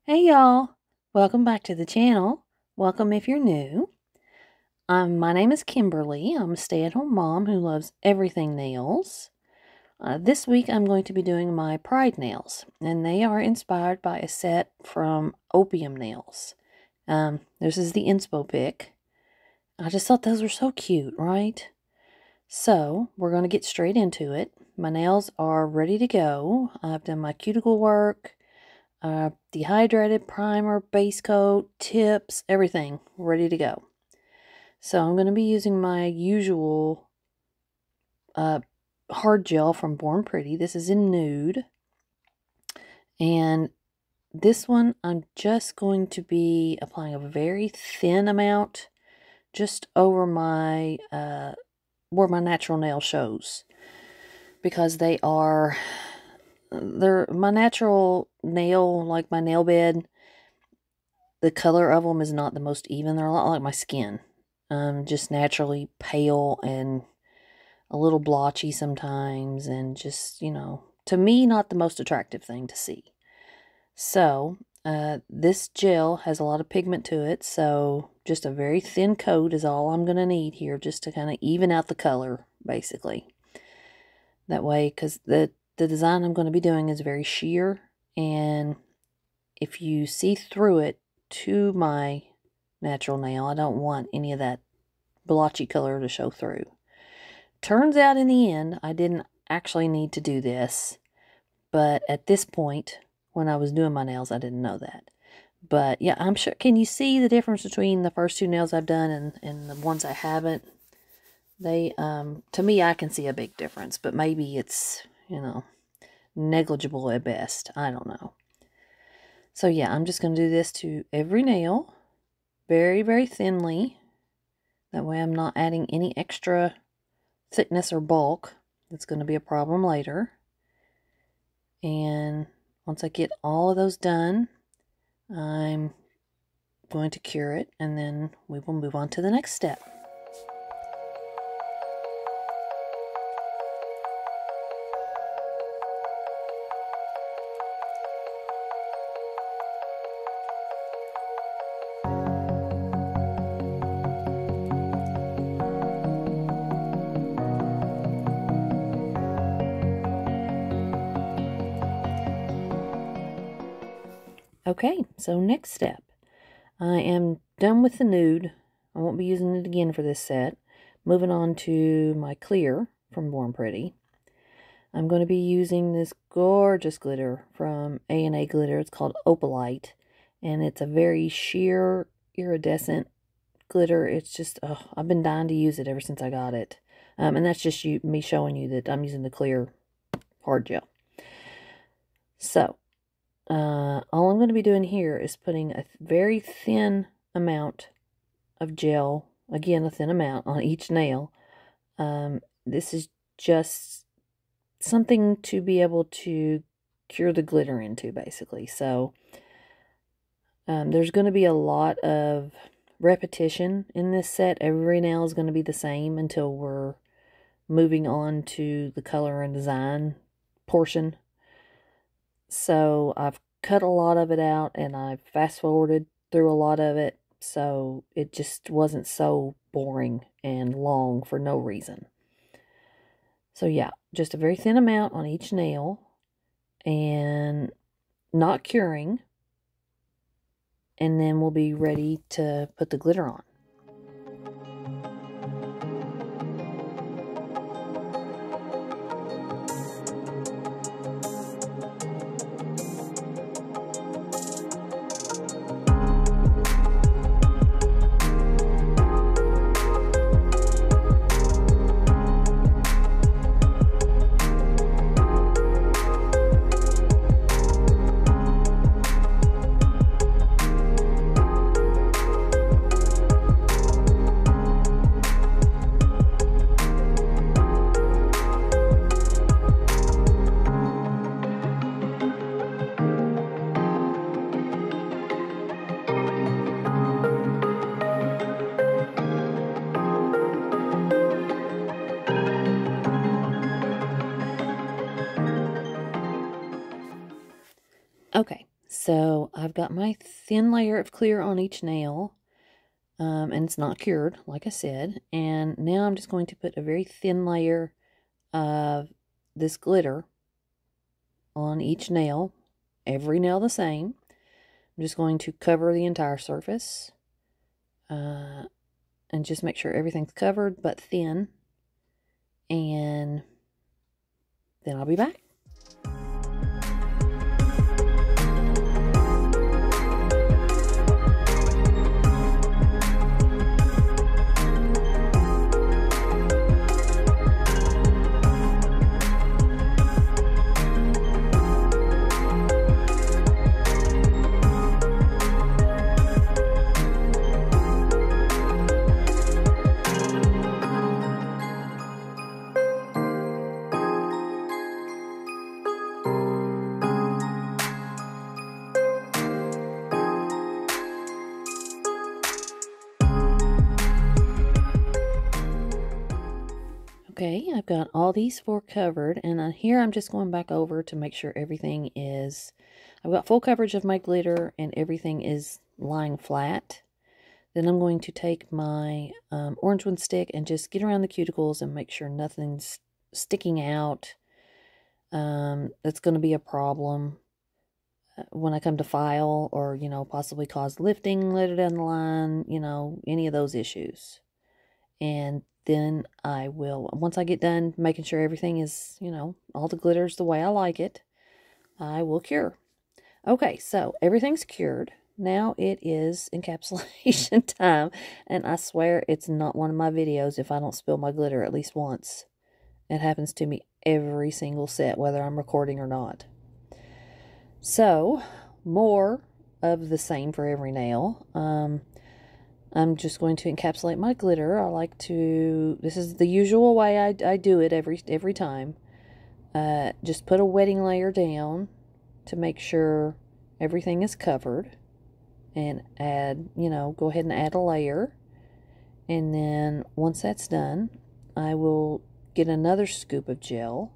Hey y'all, welcome back to the channel. Welcome if you're new. My name is Kimberly. I'm a stay-at-home mom who loves everything nails. This week I'm going to be doing my Pride nails, and they are inspired by a set from Opium Nails. This is the inspo pic. I just thought those were so cute, right? So we're going to get straight into it. My nails are ready to go. I've done my cuticle work. Dehydrated, primer, base coat, tips, everything ready to go. So I'm going to be using my usual hard gel from Born Pretty. This is in Nude. And this one I'm just going to be applying a very thin amount just over my where my natural nail shows, because they're my natural nail, like my nail bed, the color of them is not the most even. They're a lot like my skin. Just naturally pale and a little blotchy sometimes, and just, to me, not the most attractive thing to see. So, this gel has a lot of pigment to it, so just a very thin coat is all I'm going to need here, just to kind of even out the color, basically. That way, because the design I'm going to be doing is very sheer, and if you see through it to my natural nail, I don't want any of that blotchy color to show through. Turns out in the end, I didn't actually need to do this, but at this point, when I was doing my nails, I didn't know that. But yeah, I'm sure, can you see the difference between the first two nails I've done and the ones I haven't? They, to me, I can see a big difference, but maybe it's, negligible at best. I don't know. So yeah, I'm just going to do this to every nail, very, very thinly. That way I'm not adding any extra thickness or bulk. That's going to be a problem later. And once I get all of those done, I'm going to cure it, and then we will move on to the next step. Okay, so next step. I am done with the nude. I won't be using it again for this set. Moving on to my clear from Born Pretty. I'm going to be using this gorgeous glitter from A&A Glitter. It's called Opalite, and it's a very sheer, iridescent glitter. It's just, I've been dying to use it ever since I got it. And that's just me showing you that I'm using the clear hard gel. So, all I'm going to be doing here is putting a very thin amount of gel, again a thin amount, on each nail. This is just something to be able to cure the glitter into, basically. So there's going to be a lot of repetition in this set. Every nail is going to be the same until we're moving on to the color and design portion. So I've cut a lot of it out, and I've fast forwarded through a lot of it, so it just wasn't so boring and long for no reason. So yeah, just a very thin amount on each nail, and not curing, and then we'll be ready to put the glitter on. Okay, So I've got my thin layer of clear on each nail, and it's not cured, like I said. And now I'm just going to put a very thin layer of this glitter on each nail, every nail the same. I'm just going to cover the entire surface, and just make sure everything's covered but thin, and then I'll be back. Okay, I've got all these 4 covered, and here I'm just going back over to make sure everything is, I've got full coverage of my glitter and everything is lying flat. Then I'm going to take my orange one stick and just get around the cuticles and make sure nothing's sticking out. That's going to be a problem when I come to file, or, you know, possibly cause lifting later down the line, you know, any of those issues. And then I will, once I get done making sure everything is, you know, all the glitter's the way I like it, I will cure. Okay, so everything's cured. Now it is encapsulation time, and I swear it's not one of my videos if I don't spill my glitter at least once. It happens to me every single set, whether I'm recording or not. So, more of the same for every nail. I'm just going to encapsulate my glitter. I like to, this is the usual way I do it every time. Just put a wetting layer down to make sure everything is covered. And add, you know, go ahead and add a layer. And then once that's done, I will get another scoop of gel.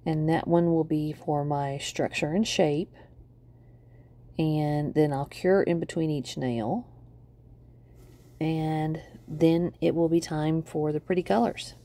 And that one will be for my structure and shape. And then I'll cure in between each nail. And then it will be time for the pretty colors.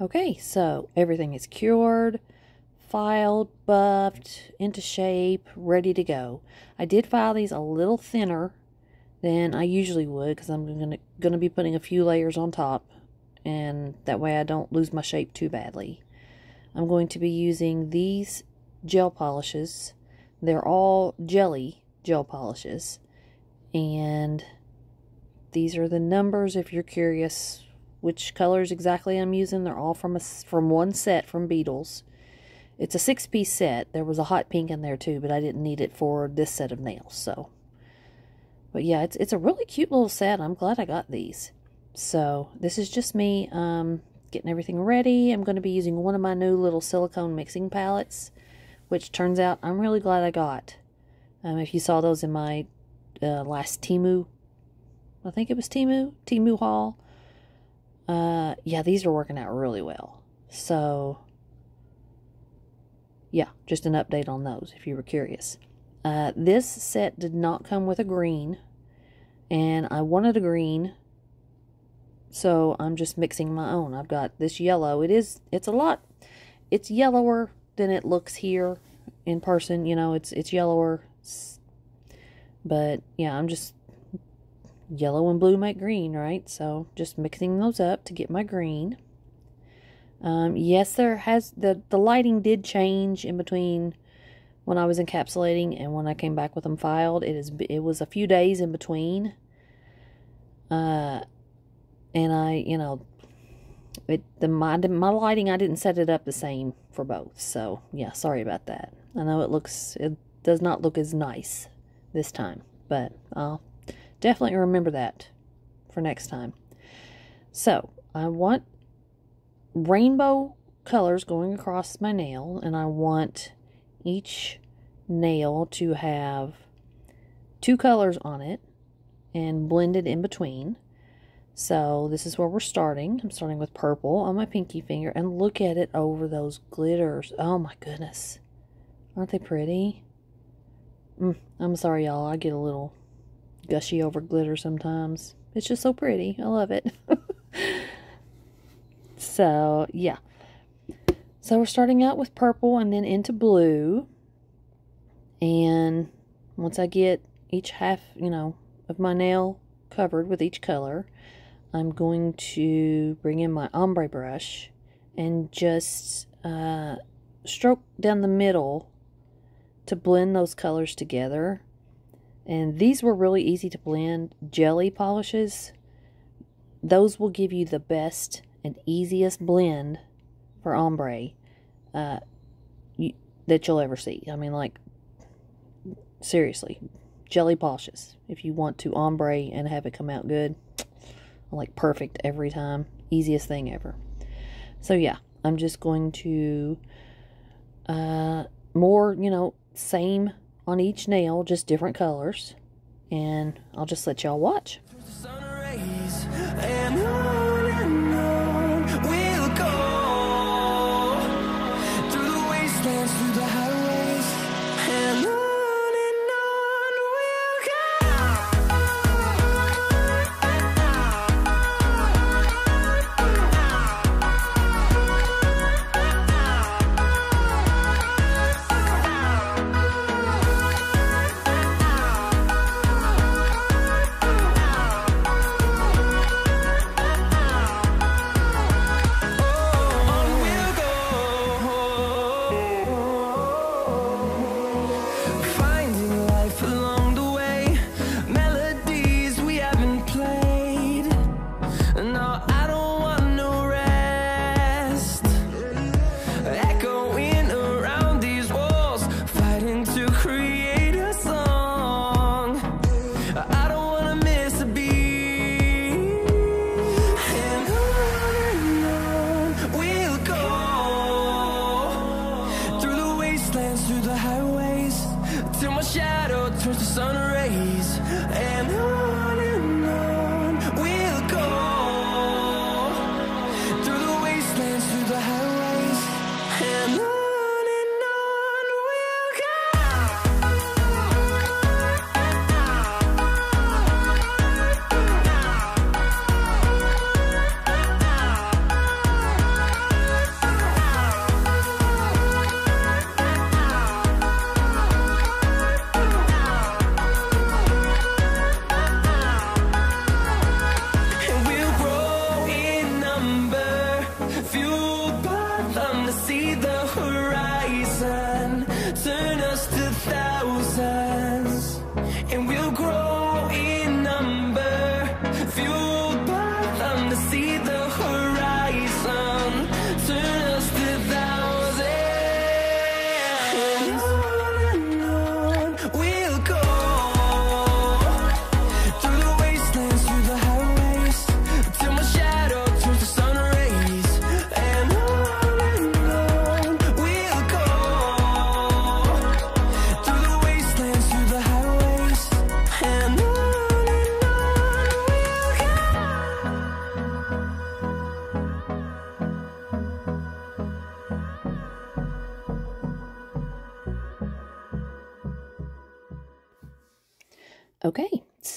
Okay, so everything is cured, filed, buffed, into shape, ready to go. I did file these a little thinner than I usually would because I'm gonna be putting a few layers on top, and that way I don't lose my shape too badly. I'm going to be using these gel polishes. They're all jelly gel polishes, and these are the numbers if you're curious which colors exactly I'm using. They're all from one set from Beetles. It's a 6-piece set. There was a hot pink in there too, but I didn't need it for this set of nails. So, but yeah, it's a really cute little set. I'm glad I got these. So this is just me getting everything ready. I'm going to be using one of my new little silicone mixing palettes, which turns out I'm really glad I got. If you saw those in my last Temu, I think it was Temu haul. Yeah, these are working out really well. So, yeah, just an update on those if you were curious. This set did not come with a green, and I wanted a green, so I'm just mixing my own. I've got this yellow. It's yellower than it looks here in person. You know, it's yellower, but yeah, I'm just yellow and blue make green, right? So just mixing those up to get my green. Yes, the lighting did change in between when I was encapsulating and when I came back with them filed. It was a few days in between. And my lighting, I didn't set it up the same for both. So yeah, sorry about that. I know it does not look as nice this time, but I'll definitely remember that for next time. So I want rainbow colors going across my nail, and I want each nail to have 2 colors on it and blended in between. So this is where we're starting. I'm starting with purple on my pinky finger, and look at it over those glitters. Oh my goodness. Aren't they pretty? I'm sorry, y'all. I get a little gushy over glitter sometimes. It's just so pretty. I love it. So, yeah. So we're starting out with purple and then into blue. And once I get each half, of my nail covered with each color, I'm going to bring in my ombre brush and just stroke down the middle to blend those colors together. And these were really easy to blend. Jelly polishes, those will give you the best and easiest blend for ombre that you'll ever see. I mean, like, seriously, jelly polishes, if you want to ombre and have it come out good, like perfect every time, easiest thing ever. So yeah, I'm just going to more, same on each nail, just different colors, and I'll just let y'all watch.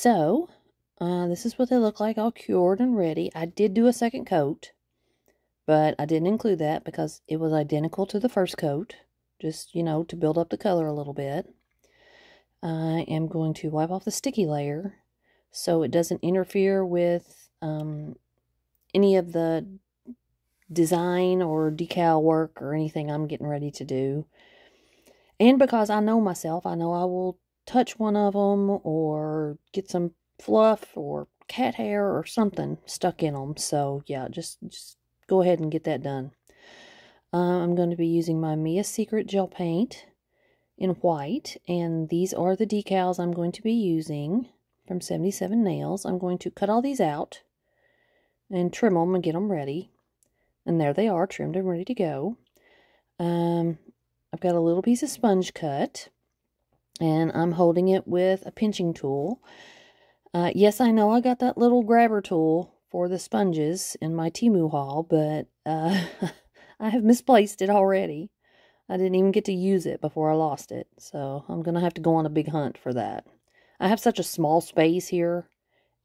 So, this is what they look like, all cured and ready. I did do a second coat, but I didn't include that because it was identical to the first coat, just, you know, to build up the color a little bit. I am going to wipe off the sticky layer so it doesn't interfere with any of the design or decal work or anything I'm getting ready to do. And because I know myself, I know I will touch one of them or get some fluff or cat hair or something stuck in them. So yeah, just go ahead and get that done. I'm going to be using my Mia Secret gel paint in white, and these are the decals I'm going to be using from 77 Nails. I'm going to cut all these out and trim them and get them ready. And there they are, trimmed and ready to go. I've got a little piece of sponge cut, and I'm holding it with a pinching tool. Yes, I know I got that little grabber tool for the sponges in my Temu haul, but I have misplaced it already. I didn't even get to use it before I lost it, so I'm going to have to go on a big hunt for that. I have such a small space here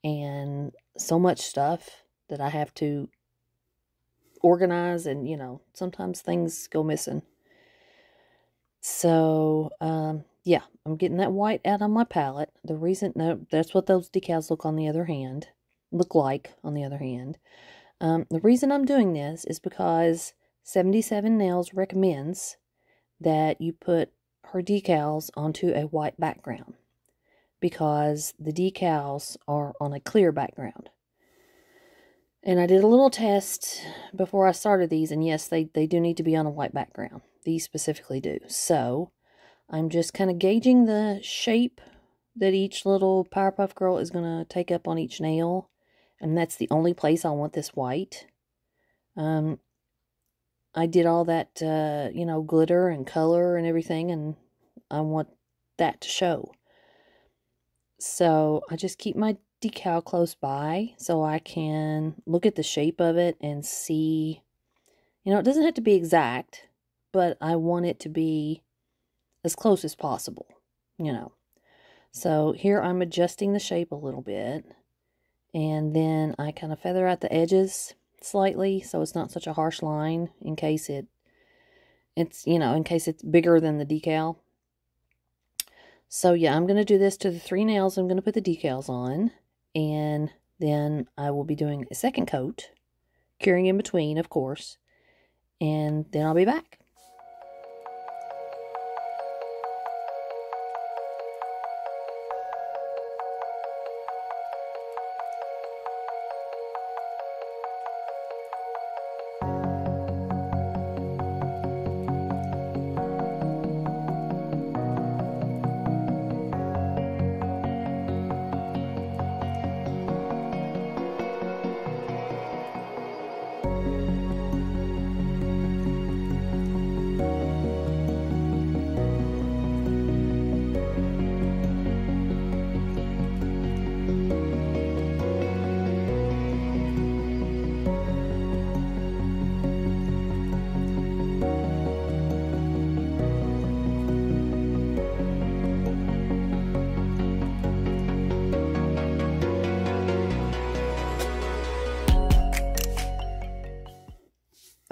and so much stuff that I have to organize, and, you know, sometimes things go missing. So, yeah, I'm getting that white out on my palette. The reason, no, that's what those decals look like on the other hand. The reason I'm doing this is because 77 Nails recommends that you put her decals onto a white background because the decals are on a clear background. And I did a little test before I started these, and yes, they do need to be on a white background. These specifically do. So, I'm just kind of gauging the shape that each little Powerpuff Girl is going to take up on each nail. And that's the only place I want this white. I did all that, you know, glitter and color and everything, and I want that to show. So, I just keep my decal close by so I can look at the shape of it and see, you know, it doesn't have to be exact, but I want it to be as close as possible, you know. So here I'm adjusting the shape a little bit, and then I kind of feather out the edges slightly so it's not such a harsh line in case it's, you know, in case it's bigger than the decal. So yeah, I'm going to do this to the 3 nails I'm going to put the decals on, and then I will be doing a second coat, curing in between, of course, and then I'll be back.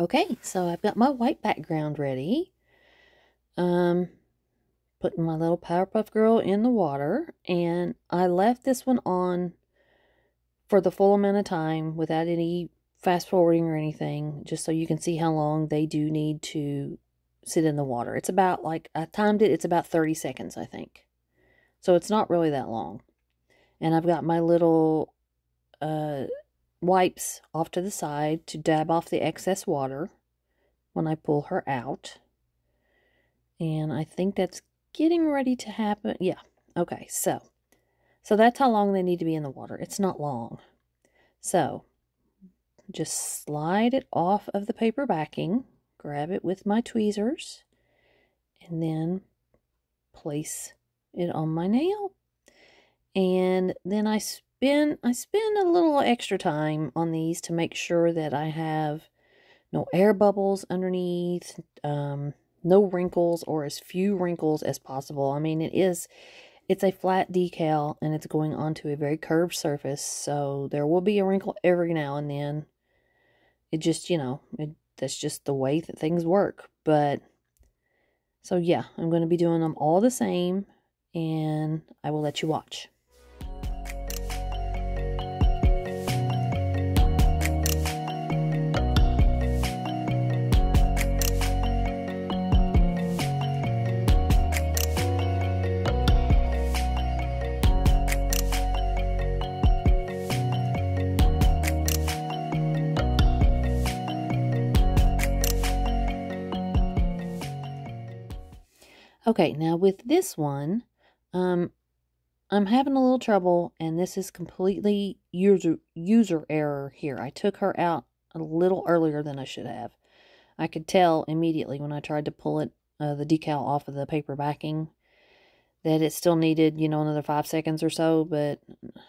Okay, so I've got my white background ready. Putting my little Powerpuff Girl in the water, and I left this one on for the full amount of time without any fast forwarding or anything, just so you can see how long they do need to sit in the water. It's about, like, I timed it, it's about 30 seconds, I think. So it's not really that long. And I've got my little wipes off to the side to dab off the excess water when I pull her out. And I think that's getting ready to happen. Yeah. Okay. So that's how long they need to be in the water. It's not long. So just slide it off of the paper backing, grab it with my tweezers, and then place it on my nail. And then I spend a little extra time on these to make sure that I have no air bubbles underneath, no wrinkles, or as few wrinkles as possible. I mean, it is it's a flat decal and it's going onto a very curved surface, so there will be a wrinkle every now and then. It just, that's just the way that things work. But, so yeah, I'm going to be doing them all the same, and I will let you watch. Okay, now with this one, I'm having a little trouble, and this is completely user error here. I took her out a little earlier than I should have. I could tell immediately when I tried to pull it, the decal off of the paper backing, that it still needed, another 5 seconds or so, but,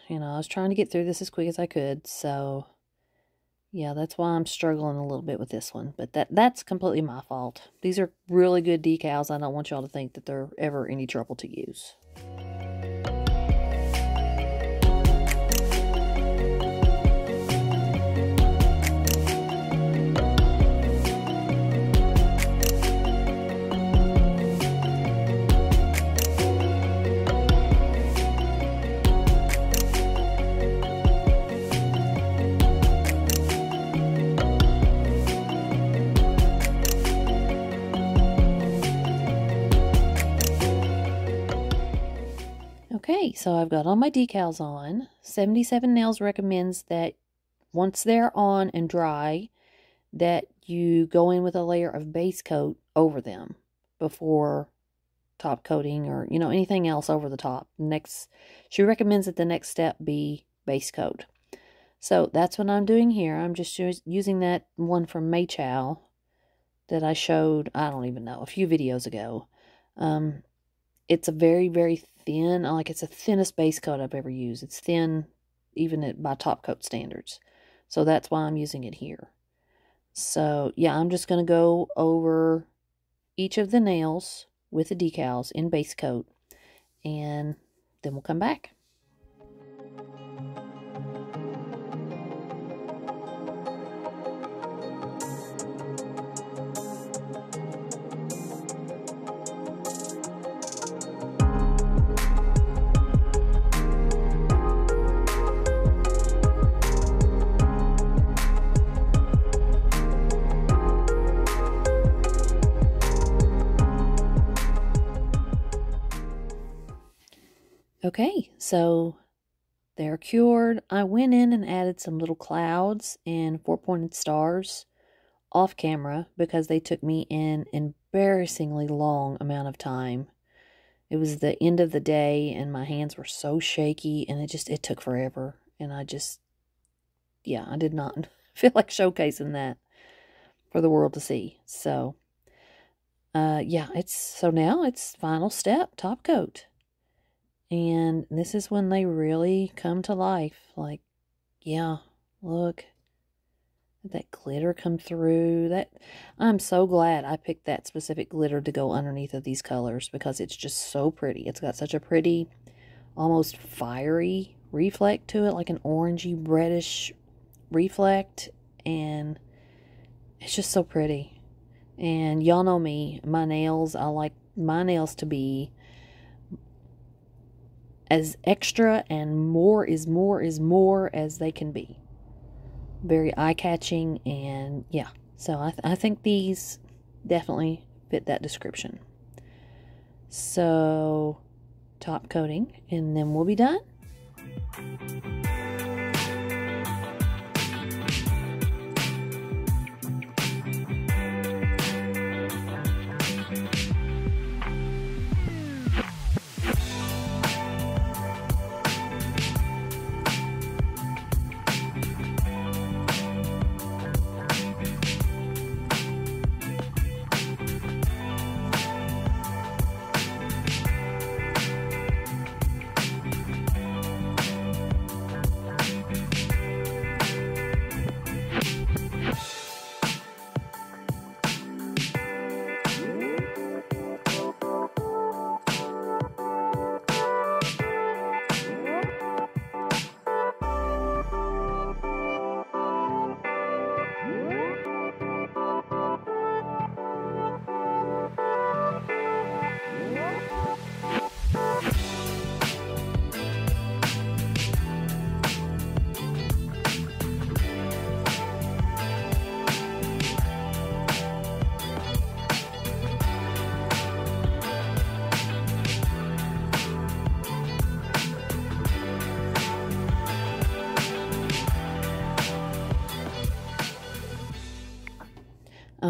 I was trying to get through this as quick as I could, so, yeah, that's why I'm struggling a little bit with this one, but that's completely my fault. These are really good decals. I don't want y'all to think that they're ever any trouble to use. Okay, so I've got all my decals on. 77 Nails recommends that once they're on and dry, that you go in with a layer of base coat over them before top coating or, anything else over the top. She recommends that the next step be base coat. So that's what I'm doing here. I'm just using that one from Maychow that I showed, I don't even know, a few videos ago. It's a very, very thin, it's the thinnest base coat I've ever used. It's thin, even by top coat standards. So that's why I'm using it here. So, yeah, I'm just going to go over each of the nails with the decals in base coat, and then we'll come back. Okay, so they're cured. I went in and added some little clouds and 4-pointed stars off camera because they took me an embarrassingly long amount of time. It was the end of the day and my hands were so shaky and it took forever. And I did not feel like showcasing that for the world to see. So, now it's final step, top coat. And this is when they really come to life. Look. That glitter come through. I'm so glad I picked that specific glitter to go underneath of these colors because it's just so pretty. It's got such a pretty, almost fiery reflect to it, like an orangey, reddish reflect. And it's just so pretty. And y'all know me, my nails, I like my nails to be as extra and more is more as they can be. Very eye-catching, and yeah. So I think these definitely fit that description. So, top coating, and then we'll be done.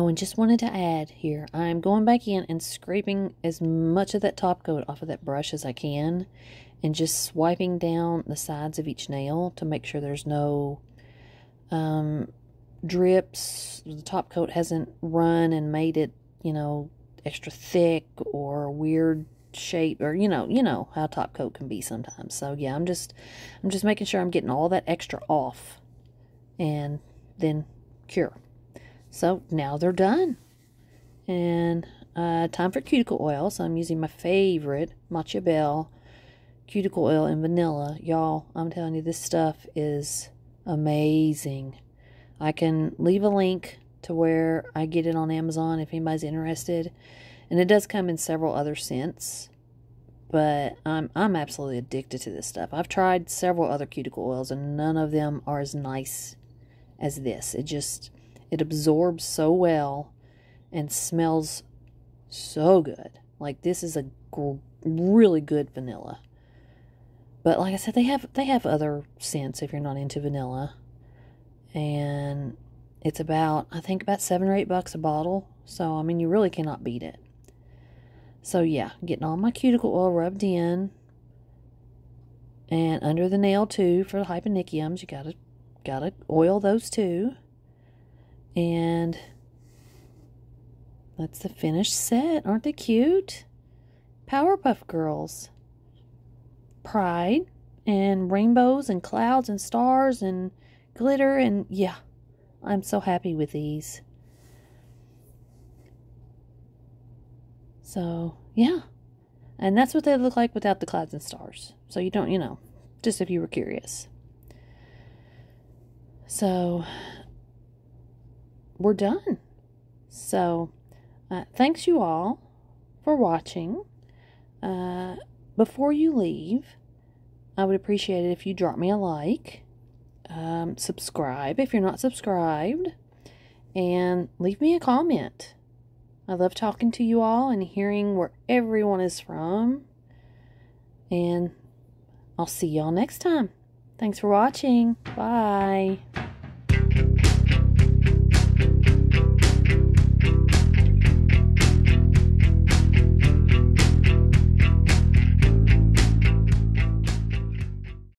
Oh, and just wanted to add here, I'm going back in and scraping as much of that top coat off of that brush as I can, and just swiping down the sides of each nail to make sure there's no drips. The top coat hasn't run and made it, you know, extra thick or weird shape, or you know how top coat can be sometimes. So yeah, I'm just making sure I'm getting all that extra off and then cure. So now they're done. And time for cuticle oil. So I'm using my favorite Matcha Bell cuticle oil in vanilla. Y'all, I'm telling you, this stuff is amazing. I can leave a link to where I get it on Amazon if anybody's interested. And it does come in several other scents. But I'm absolutely addicted to this stuff. I've tried several other cuticle oils and none of them are as nice as this. It absorbs so well and smells so good. Like, this is a really good vanilla. But like I said, they have other scents if you're not into vanilla. And it's I think about $7 or $8 a bottle. So, I mean, you really cannot beat it. So yeah, getting all my cuticle oil rubbed in. And under the nail too for the hyponychiums. You gotta oil those too. And that's the finished set. Aren't they cute? Powerpuff Girls. Pride and rainbows and clouds and stars and glitter, and yeah, I'm so happy with these. So yeah, and that's what they look like without the clouds and stars. So you don't, you know, just if you were curious. So we're done. So thanks you all for watching. Before you leave, I would appreciate it if you drop me a like, subscribe if you're not subscribed, and leave me a comment. I love talking to you all and hearing where everyone is from. And I'll see y'all next time. Thanks for watching. Bye.